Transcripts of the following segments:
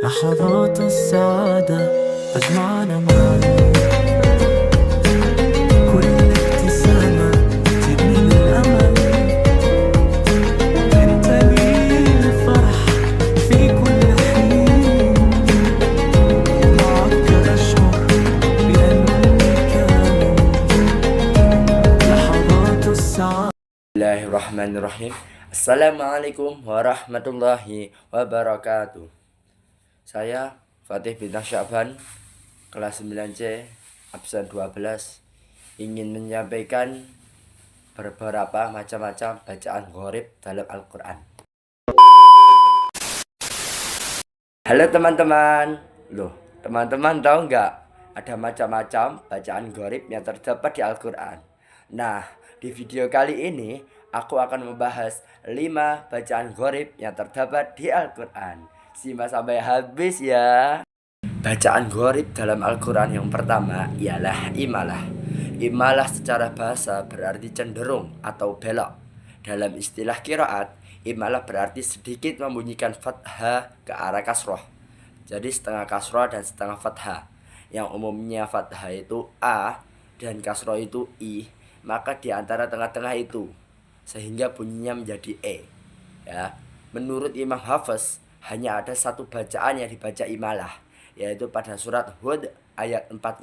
لحظات السعادة تجمعنا معا. كل ابتسامة تبني الأمل. انت لي الفرح في كل حين. معك أشعر بأني كامل. لحظات السعادة. Bismillahirrahmanirrahim. Assalamualaikum warahmatullahi wabarakatuh. Saya Fatih Bintang Sya'ban, kelas 9C, absen 12, ingin menyampaikan beberapa macam-macam bacaan gharib dalam Al-Quran. Halo teman-teman. Loh, teman-teman tahu nggak ada macam-macam bacaan gharib yang terdapat di Al-Quran? Nah, di video kali ini aku akan membahas 5 bacaan gharib yang terdapat di Al-Quran. Simak sampai habis ya. Bacaan gharib dalam Al-Quran yang pertama ialah imalah. Imalah secara bahasa berarti cenderung atau belok. Dalam istilah qiraat, imalah berarti sedikit membunyikan fathah ke arah kasroh. Jadi setengah kasroh dan setengah fathah. Yang umumnya fathah itu A dan kasroh itu I, maka di antara tengah-tengah itu sehingga bunyinya menjadi E. Ya, menurut Imam Hafiz hanya ada satu bacaan yang dibaca imalah, yaitu pada surat Hud ayat 41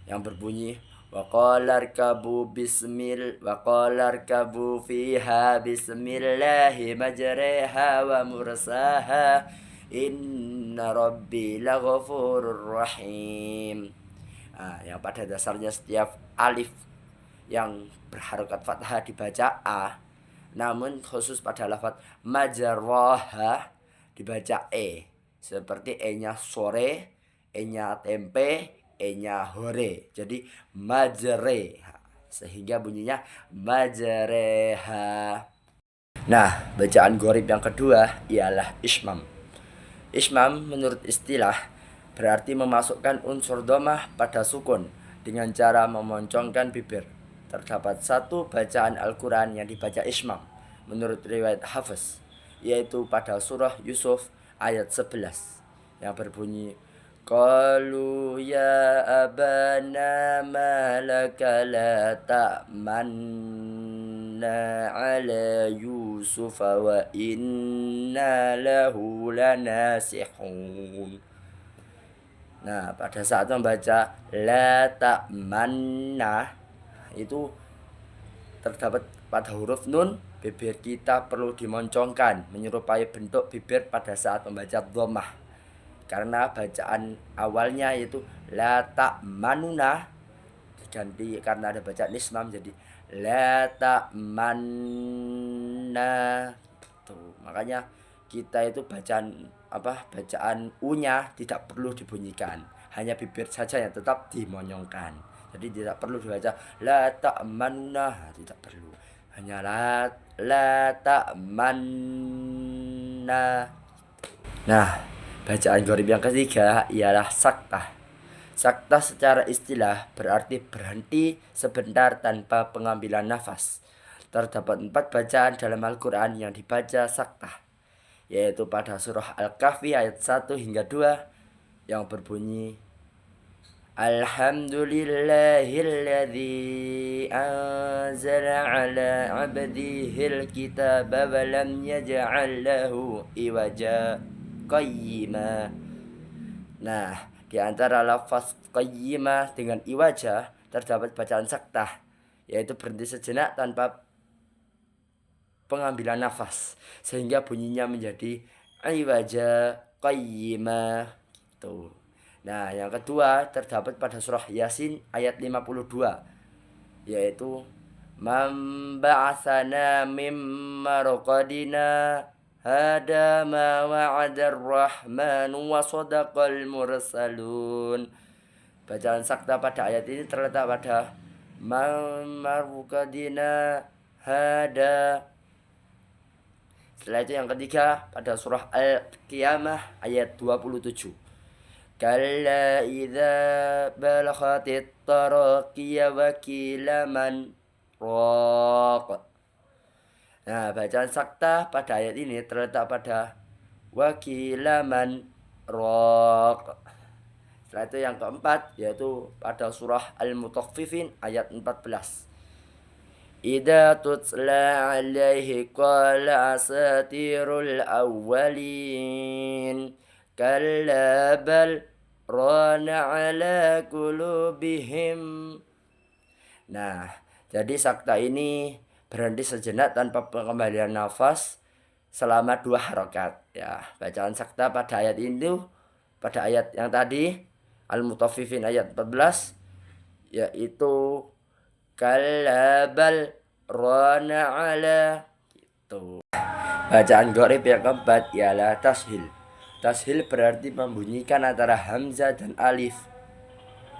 yang berbunyi waqalarkabu fiha bismillahi majreha wa mursaha inna rabbi laghafurur rahim. Yang pada dasarnya setiap alif yang berharokat fathah dibaca A, namun khusus pada lafaz majraha dibaca E, seperti E-nya sore, E-nya tempe, E-nya hore. Jadi majre, sehingga bunyinya majreha. Nah, bacaan gharib yang kedua ialah ismam. Ismam menurut istilah berarti memasukkan unsur domah pada sukun dengan cara memoncongkan bibir. Terdapat satu bacaan Al-Quran yang dibaca ismam menurut riwayat Hafiz, yaitu pada surah Yusuf ayat 11 yang berbunyi qalu ya abana malaka la ta'manna ala Yusuf wa inna lahu lanasihun. Nah, pada saat membaca la ta'manna itu terdapat pada huruf nun, bibir kita perlu dimoncongkan menyerupai bentuk bibir pada saat membaca dhammah. Karena bacaan awalnya yaitu la ta'manuna diganti karena ada bacaan ismam jadi la ta'manna. Tuh, makanya kita itu bacaan u-nya tidak perlu dibunyikan, hanya bibir saja yang tetap dimonyongkan. Jadi tidak perlu dibaca la ta'manna, tidak perlu, hanya la ta'manna. Nah, bacaan gharib yang ketiga ialah saktah. Saktah secara istilah berarti berhenti sebentar tanpa pengambilan nafas. Terdapat 4 bacaan dalam Al-Quran yang dibaca saktah, yaitu pada surah Al-Kahfi ayat 1 hingga 2 yang berbunyi alhamdulillahilladzi anzala ala abdihil kitaba wa lam yaj'al lahu iwaja qayyima. Nah, di antara lafaz qayyima dengan iwaja terdapat bacaan saktah, yaitu berhenti sejenak tanpa pengambilan nafas sehingga bunyinya menjadi iwaja qayyima gitu. Nah, yang kedua terdapat pada surah Yasin ayat 52, yaitu man ba'atsana mim marqadina hada ma wa'adar rahmanu wa sadaqal mursalun. Bacaan sakta pada ayat ini terletak pada man marqadina hada. Setelah itu yang ketiga pada surah Al-Qiyamah ayat 27. Kalla idza balaghatit taraqiya wa qila man raq. Nah, bacaan sakta pada ayat ini terletak pada wa qila man raq. Setelah itu yang keempat yaitu pada surah Al-Mutaffifin ayat 14. Idza tutla alaihi qala asatirul awwalin kalla bal rana ala qulubihim. Nah, jadi sakta ini berhenti sejenak tanpa pengembalian nafas selama 2 harokat. Ya, bacaan sakta pada ayat itu, pada ayat yang tadi Al-Mutaffifin ayat 14 yaitu kalabal rana ala gitu. Bacaan gharib yang keempat ialah tashil. Tashil berarti membunyikan antara hamzah dan alif.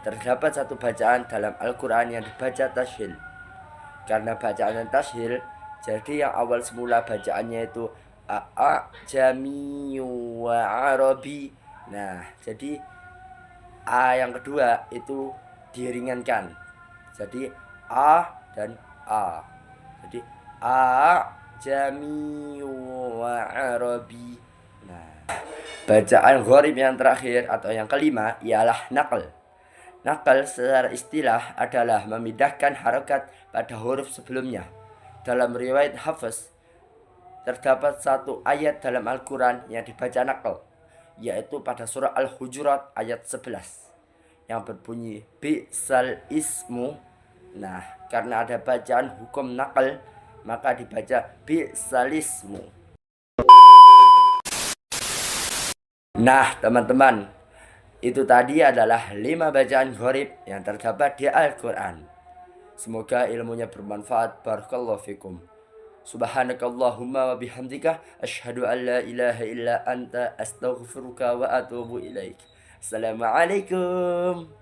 Terdapat satu bacaan dalam Al-Quran yang dibaca tashil. Karena bacaan tashil, jadi yang awal semula bacaannya itu a'jami wa arabi. Nah, jadi A yang kedua itu diringankan. Jadi A dan A. Jadi A jami wa arabi. Nah, bacaan gharib yang terakhir atau yang kelima ialah naql. Naql secara istilah adalah memindahkan harokat pada huruf sebelumnya. Dalam riwayat Hafiz terdapat satu ayat dalam Al-Quran yang dibaca naql, yaitu pada surah Al-Hujurat ayat 11 yang berbunyi bi'sal ismu. Nah, karena ada bacaan hukum naql, maka dibaca bi'sal ismu. Nah, teman-teman, itu tadi adalah 5 bacaan gharib yang terdapat di Al-Quran. Semoga ilmunya bermanfaat. Barakallahu fikum. Subhanakallahumma wa bihamdika asyhadu an la ilaha illa anta astaghfiruka wa atubu ilaik. Assalamualaikum.